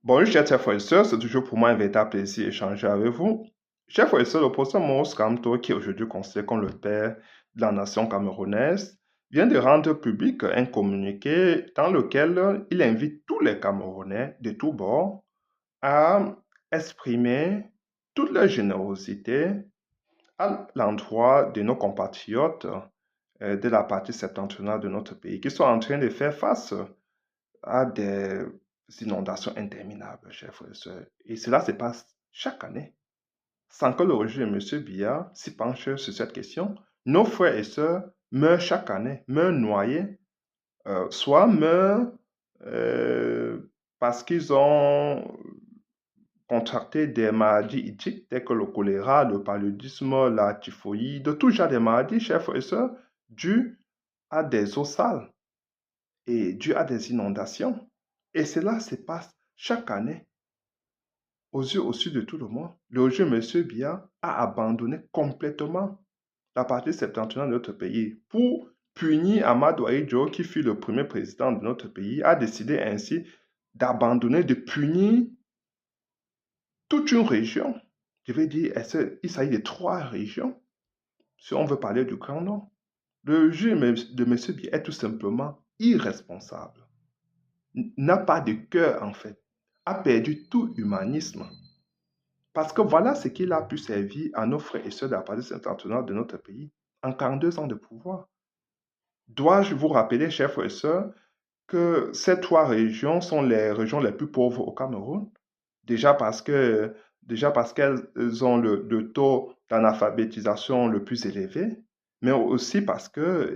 Bonjour, chers frères et sœurs, c'est toujours pour moi un véritable plaisir d'échanger avec vous. Chers frères et sœurs, le professeur Maurice Kamto, qui est aujourd'hui considéré comme le père de la nation camerounaise, vient de rendre public un communiqué dans lequel il invite tous les Camerounais de tous bords à exprimer toute leur générosité à l'endroit de nos compatriotes de la partie septentrionale de notre pays qui sont en train de faire face à des inondations interminables, chers frères et sœurs. Et cela se passe chaque année. Sans que le régime de M. Biya s'y penche sur cette question, nos frères et sœurs meurent chaque année, meurent noyés, soit meurent euh, parce qu'ils ont contracté des maladies hydriques telles que le choléra, le paludisme, la typhoïde, tout genre de maladies, chers frères et sœurs, dues à des eaux sales et dues à des inondations. Et cela se passe chaque année aux yeux aussi de tout le monde. Le régime M. Biya a abandonné complètement la partie septentrionale de notre pays pour punir Amadou Ahidjo, qui fut le premier président de notre pays, a décidé ainsi d'abandonner, de punir toute une région. Je vais dire, il s'agit de 3 régions, si on veut parler du Grand Nord. Le régime de M. Biya est tout simplement irresponsable, n'a pas de cœur en fait, a perdu tout humanisme. Parce que voilà ce qu'il a pu servir à nos frères et sœurs de la partie septentrionale de notre pays en 42 ans de pouvoir. Dois-je vous rappeler, chers frères et sœurs, que ces 3 régions sont les régions les plus pauvres au Cameroun? Déjà parce que, déjà parce qu'elles ont le taux d'analphabétisation le plus élevé, mais aussi parce que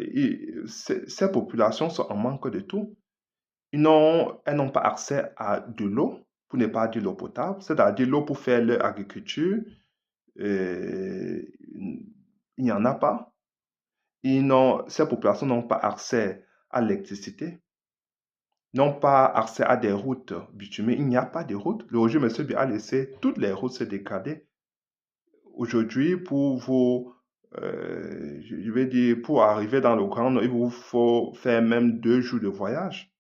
ces populations sont en manque de tout. Elles n'ont pas accès à de l'eau, pour ne pas dire l'eau potable, c'est-à-dire l'eau pour faire leur agriculture. euh, il n'y en a pas. Ces populations n'ont pas accès à l'électricité, n'ont pas accès à des routes bitumées. Il n'y a pas de routes. Le régime M. Biya a laissé toutes les routes se dégrader. Aujourd'hui, je vais dire, pour arriver dans le Grand Nord, il vous faut faire même 2 jours de voyage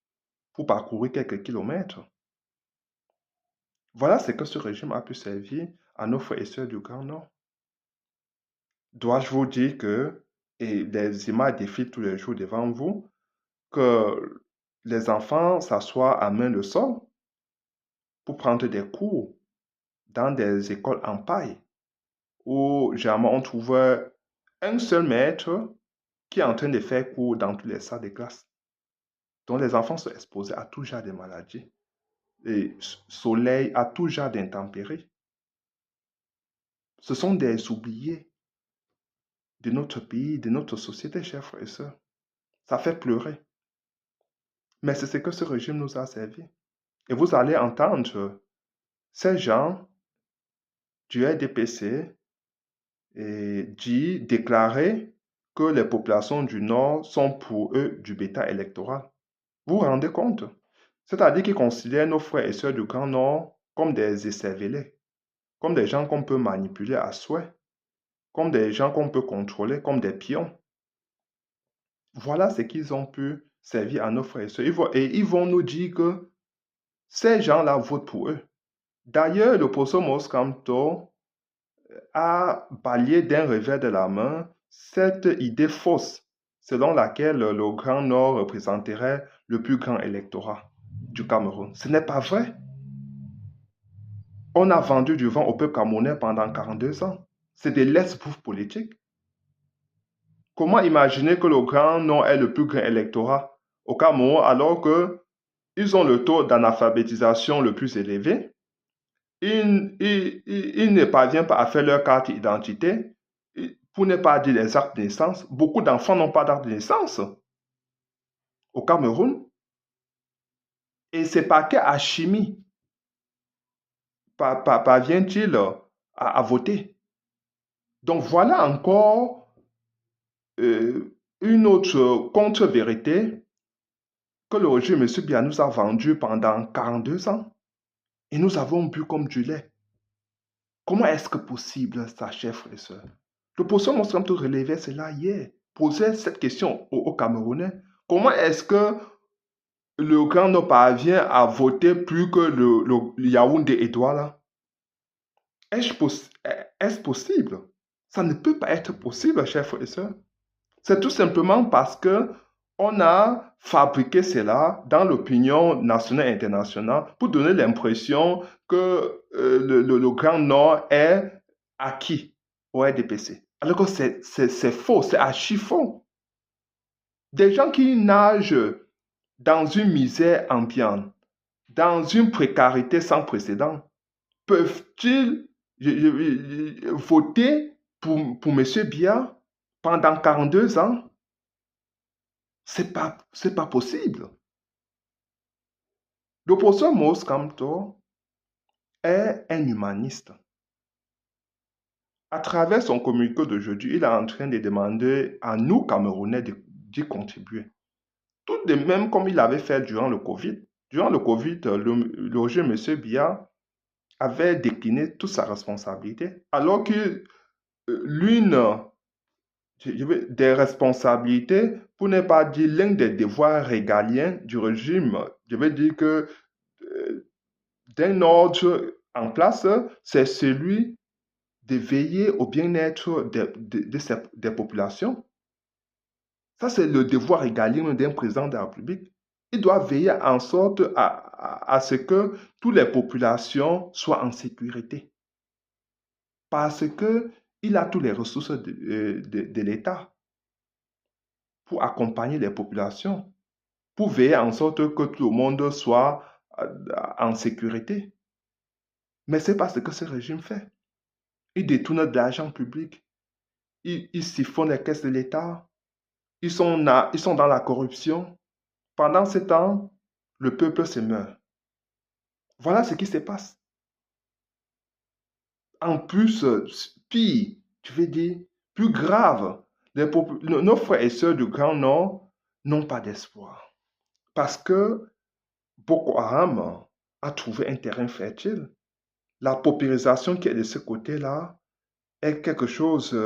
pour parcourir quelques kilomètres. Voilà ce que ce régime a pu servir à nos frères et sœurs du Grand Nord. Dois-je vous dire que, et les images défilent tous les jours devant vous, que les enfants s'assoient à main le sol pour prendre des cours dans des écoles en paille, où généralement on trouve un seul maître qui est en train de faire cours dans toutes les salles de classe. Donc les enfants sont exposés à tout genre de maladies, et soleil, à tout genre d'intempéries. Ce sont des oubliés de notre pays, de notre société, chers frères et sœurs. Ça fait pleurer. Mais c'est ce que ce régime nous a servi. Et vous allez entendre ces gens du RDPC déclarer que les populations du Nord sont pour eux du bétail électoral. Vous vous rendez compte? C'est-à-dire qu'ils considèrent nos frères et sœurs du Grand Nord comme des écervelés, comme des gens qu'on peut manipuler à souhait, comme des gens qu'on peut contrôler, comme des pions. Voilà ce qu'ils ont pu servir à nos frères et sœurs. Et ils vont nous dire que ces gens-là votent pour eux. D'ailleurs, le professeur Moscamto a balayé d'un revers de la main cette idée fausse selon laquelle le Grand Nord représenterait le plus grand électorat du Cameroun. Ce n'est pas vrai. On a vendu du vent au peuple camerounais pendant 42 ans. C'est de l'esbrouf politique. Comment imaginer que le Grand Nord est le plus grand électorat au Cameroun alors qu'ils ont le taux d'analphabétisation le plus élevé? Ils ne parviennent pas à faire leur carte d'identité, pour ne pas dire les actes de naissance. Beaucoup d'enfants n'ont pas d'acte de naissance au Cameroun. Et c'est par quelle alchimie parvient-il à voter? Donc voilà encore une autre contre-vérité que le régime M. Biya nous a vendue pendant 42 ans. Et nous avons bu comme du lait. Comment est-ce que possible ça, chers frères et sœurs? Le professeur Moscamto relevait cela hier, posait cette question aux Camerounais. Comment est-ce que le Grand Nord parvient à voter plus que le Yaoundé et Douala. Est-ce possible? Ça ne peut pas être possible, chers frères et sœurs. C'est tout simplement parce que on a fabriqué cela dans l'opinion nationale et internationale pour donner l'impression que le Grand Nord est acquis au RDPC. Alors que c'est faux, c'est archi faux. Des gens qui nagent dans une misère ambiante, dans une précarité sans précédent, peuvent-ils voter pour M. Biya pendant 42 ans? C'est pas possible. Le professeur Maurice Kamto est un humaniste. À travers son communiqué d'aujourd'hui, il est en train de demander à nous, Camerounais, d'y contribuer. Tout de même comme il avait fait durant le Covid. Durant le Covid, le régime M. Biya avait décliné toute sa responsabilité, alors que l'une des responsabilités, pour ne pas dire l'un des devoirs régaliens du régime, je veux dire que d'un ordre en place, c'est celui de veiller au bien-être des populations. Ça, c'est le devoir régalien d'un président de la République. Il doit veiller en sorte à ce que toutes les populations soient en sécurité. Parce qu'il a toutes les ressources de l'État pour accompagner les populations, pour veiller en sorte que tout le monde soit en sécurité. Mais c'est pas ce que ce régime fait. Il détourne de l'argent public, il siphonne les caisses de l'État, ils sont dans la corruption. Pendant ce temps, le peuple se meurt. Voilà ce qui se passe. En plus, pire, tu veux dire, plus grave, nos frères et sœurs du Grand Nord n'ont pas d'espoir. Parce que Boko Haram a trouvé un terrain fertile. La paupérisation qui est de ce côté-là est quelque chose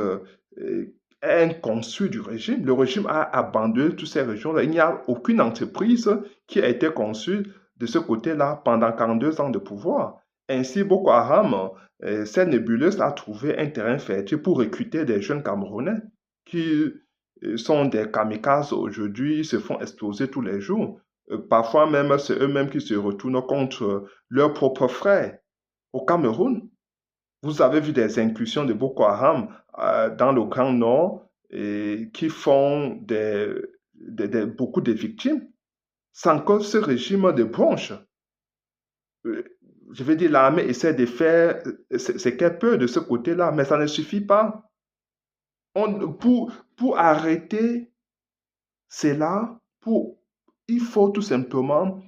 inconçu du régime. Le régime a abandonné toutes ces régions-là. Il n'y a aucune entreprise qui a été conçue de ce côté-là pendant 42 ans de pouvoir. Ainsi, Boko Haram, cette nébuleuse, a trouvé un terrain fertile pour recruter des jeunes Camerounais qui sont des kamikazes aujourd'hui, se font exploser tous les jours. Parfois même, c'est eux-mêmes qui se retournent contre leurs propres frères au Cameroun. Vous avez vu des incursions de Boko Haram dans le Grand Nord qui font beaucoup de victimes, sans que ce régime de bronche, je veux dire, l'armée essaie de faire ce qu'elle peut de ce côté-là, mais ça ne suffit pas. Pour arrêter cela, il faut tout simplement,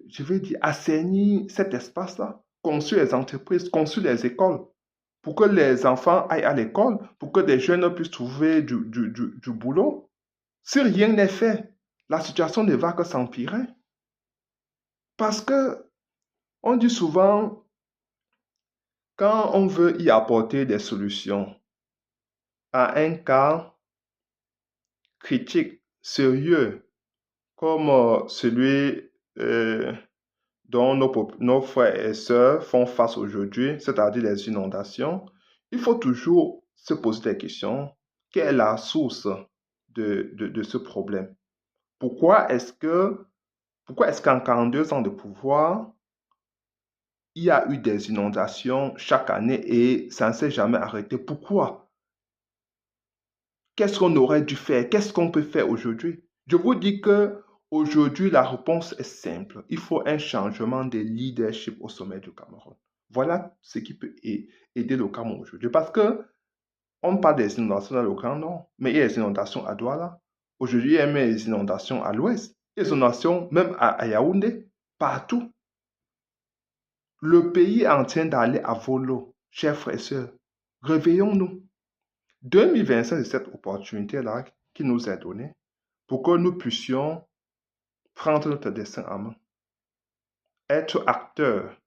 je veux dire, assainir cet espace-là, construire les entreprises, construire les écoles, pour que les enfants aillent à l'école, pour que des jeunes puissent trouver du boulot. Si rien n'est fait, la situation ne va que s'empirer. Parce que on dit souvent, quand on veut y apporter des solutions à un cas critique, sérieux, comme celui dont nos frères et sœurs font face aujourd'hui, c'est-à-dire les inondations, il faut toujours se poser des questions. Quelle est la source de ce problème? Pourquoi est-ce qu'en 42 ans de pouvoir, il y a eu des inondations chaque année et ça ne s'est jamais arrêté? Pourquoi? Qu'est-ce qu'on aurait dû faire? Qu'est-ce qu'on peut faire aujourd'hui? Je vous dis que aujourd'hui, la réponse est simple. Il faut un changement de leadership au sommet du Cameroun. Voilà ce qui peut aider le Cameroun aujourd'hui. Parce que on parle des inondations dans le Grand Nord, mais il y a des inondations à Douala. Aujourd'hui, il y a même des inondations à l'ouest. Il y a des inondations même à Yaoundé, partout. Le pays est en train d'aller à volo, chers frères et sœurs. Réveillons-nous. 2025, c'est cette opportunité-là qui nous est donnée pour que nous puissions prendre notre destin en main, être acteurs,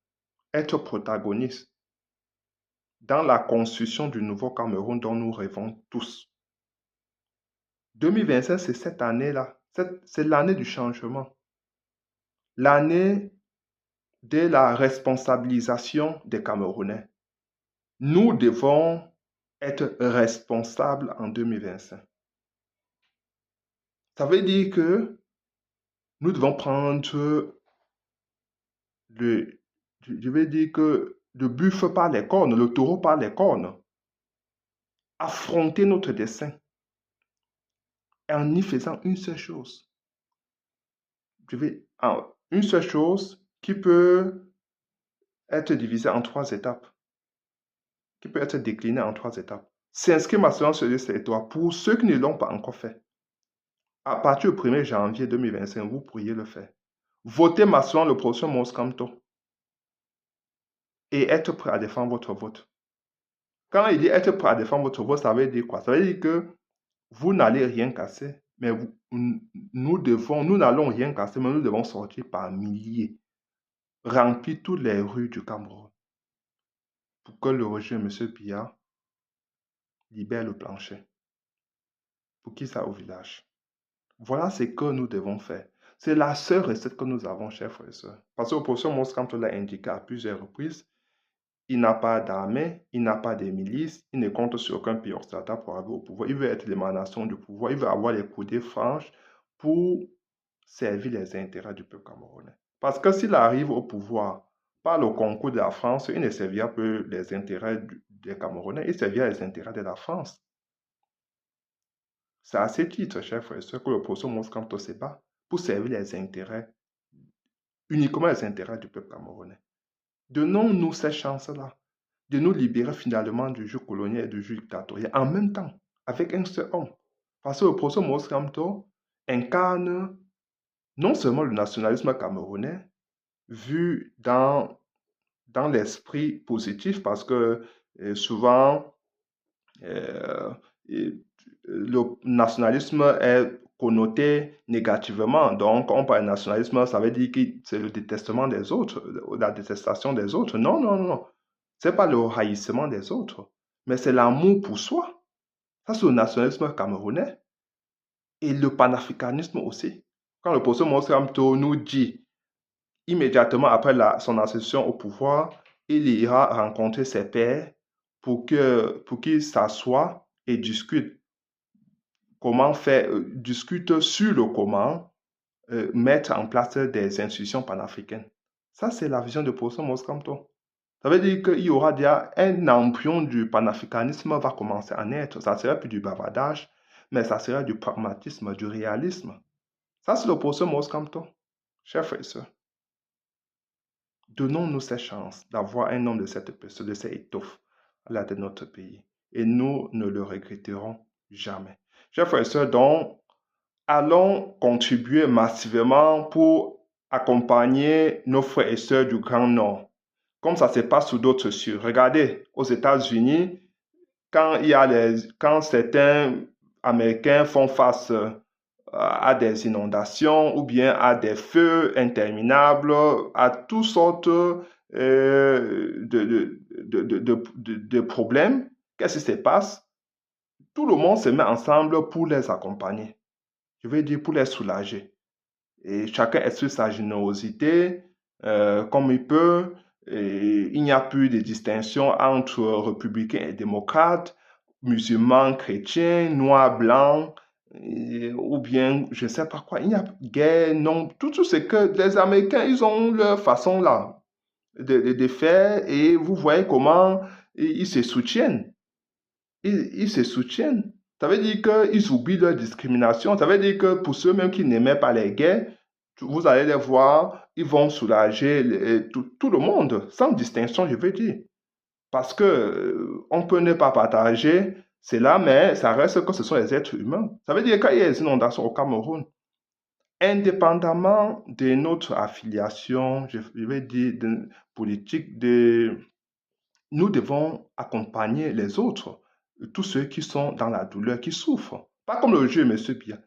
être protagonistes dans la construction du nouveau Cameroun dont nous rêvons tous. 2025, c'est cette année-là, c'est l'année du changement. l'année de la responsabilisation des Camerounais. Nous devons être responsables en 2025. Ça veut dire que nous devons prendre le, je vais dire que le buffle par les cornes, le taureau par les cornes, affronter notre dessein en y faisant une seule chose. Une seule chose qui peut être divisée en 3 étapes, qui peut être déclinée en 3 étapes. S'inscrire massivement sur ce territoire pour ceux qui ne l'ont pas encore fait. À partir du 1er janvier 2025, vous pourriez le faire. Votez massivement le professeur Mons Kamto et être prêt à défendre votre vote. Quand il dit être prêt à défendre votre vote, ça veut dire quoi? Ça veut dire que vous n'allez rien casser, mais nous n'allons rien casser, mais nous devons sortir par milliers, remplir toutes les rues du Cameroun pour que le régime de M. Biya libère le plancher, pour qu'il soit au village. Voilà ce que nous devons faire. C'est la seule recette que nous avons, chers frères et sœurs. Parce que l'opposition Mons Kamto l'a indiqué à plusieurs reprises, il n'a pas d'armée, il n'a pas de milices, il ne compte sur aucun pays occidental pour arriver au pouvoir. Il veut être l'émanation du pouvoir, il veut avoir les coudées franches pour servir les intérêts du peuple camerounais. Parce que s'il arrive au pouvoir par le concours de la France, il ne servira plus les intérêts des Camerounais, il servira les intérêts de la France. C'est à ce titre, chers frères et sœurs, que l'opposition Mons Kamto se bat pour servir les intérêts, uniquement les intérêts du peuple camerounais. Donnons-nous cette chance-là de nous libérer finalement du joug colonial et du joug dictatorial en même temps, avec un seul homme. Parce que le professeur Mons Kamto incarne non seulement le nationalisme camerounais, vu dans l'esprit positif, parce que souvent, le nationalisme est connoté négativement. Donc, on parle de nationalisme, ça veut dire que c'est le détestement des autres, la détestation des autres. Non, non, non. Ce n'est pas le haïssement des autres, mais c'est l'amour pour soi. Ça, c'est le nationalisme camerounais. Et le panafricanisme aussi. Quand le professeur Mons Kamto nous dit, immédiatement après son accession au pouvoir, il ira rencontrer ses pairs pour qu'ils s'assoient et discutent comment faire, discutent sur le comment mettre en place des institutions panafricaines. Ça, c'est la vision de professeur Mons Kamto. Ça veut dire qu'il y aura déjà un embryon du panafricanisme va commencer à naître. Ça sera plus du bavardage, mais ça sera du pragmatisme, du réalisme. Ça, c'est le professeur Mons Kamto. Chers frères et sœurs, donnons-nous cette chance d'avoir un homme de cette personne, de cette étoffe à la tête de notre pays. Et nous ne le regretterons jamais. Chers frères et sœurs, donc, allons contribuer massivement pour accompagner nos frères et sœurs du Grand Nord. Comme ça se passe sous d'autres cieux. Regardez, aux États-Unis, quand certains Américains font face à des inondations ou bien à des feux interminables, à toutes sortes de problèmes, qu'est-ce qui se passe? Tout le monde se met ensemble pour les accompagner. Je veux dire pour les soulager. Et chacun exprime sa générosité comme il peut. Et il n'y a plus de distinction entre républicains et démocrates, musulmans, chrétiens, noirs, blancs, ou bien je ne sais pas quoi. Il n'y a guerre, non. Tout ce que les Américains, ils ont leur façon là de faire et vous voyez comment ils se soutiennent. Ils se soutiennent. Ça veut dire qu'ils oublient leur discrimination. Ça veut dire que pour ceux-mêmes qui n'aimaient pas les gays, vous allez les voir, ils vont soulager tout le monde, sans distinction, je veux dire. Parce que on peut ne pas partager cela, mais ça reste que ce sont les êtres humains. Ça veut dire qu'il y a des inondations au Cameroun, indépendamment de notre affiliation, je vais dire, politique, nous devons accompagner les autres, tous ceux qui sont dans la douleur, qui souffrent. Pas comme le jeu, M. Bia,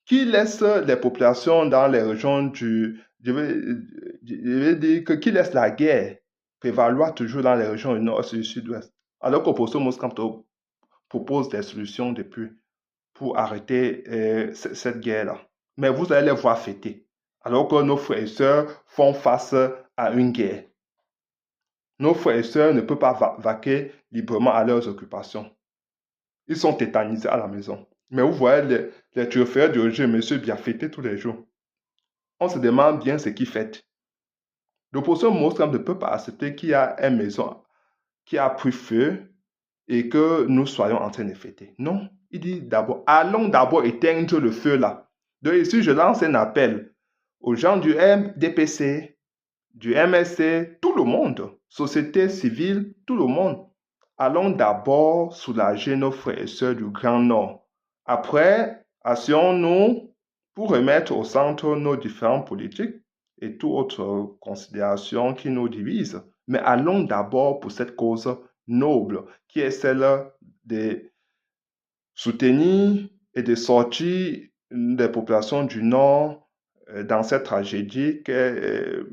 qui laisse les populations dans les régions je vais dire qui laisse la guerre prévaloir toujours dans les régions du nord et du sud-ouest. Alors qu'Opposition Moscato propose des solutions depuis pour arrêter cette guerre-là. Mais vous allez les voir fêter alors que nos frères et sœurs font face à une guerre. Nos frères et sœurs ne peuvent pas vaquer librement à leurs occupations. Ils sont tétanisés à la maison. Mais vous voyez les turfeurs du régime, monsieur Biafété tous les jours. On se demande bien ce qu'ils fait. L'opposition monstre ne peut pas accepter qu'il y a une maison qui a pris feu et que nous soyons en train de fêter. Non, il dit d'abord, allons d'abord éteindre le feu là. Donc ici, je lance un appel aux gens du MDPC, du MSC, tout le monde, société civile, tout le monde. Allons d'abord soulager nos frères et sœurs du Grand Nord. Après, asseyons-nous pour remettre au centre nos différentes politiques et toute autre considération qui nous divise. Mais allons d'abord pour cette cause noble qui est celle de soutenir et de sortir des populations du Nord dans cette tragédie qu'elles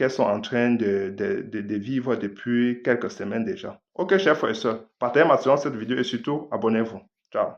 sont en train de vivre depuis quelques semaines déjà. Ok, chers frères et sœurs, partagez maintenant cette vidéo et surtout abonnez-vous. Ciao.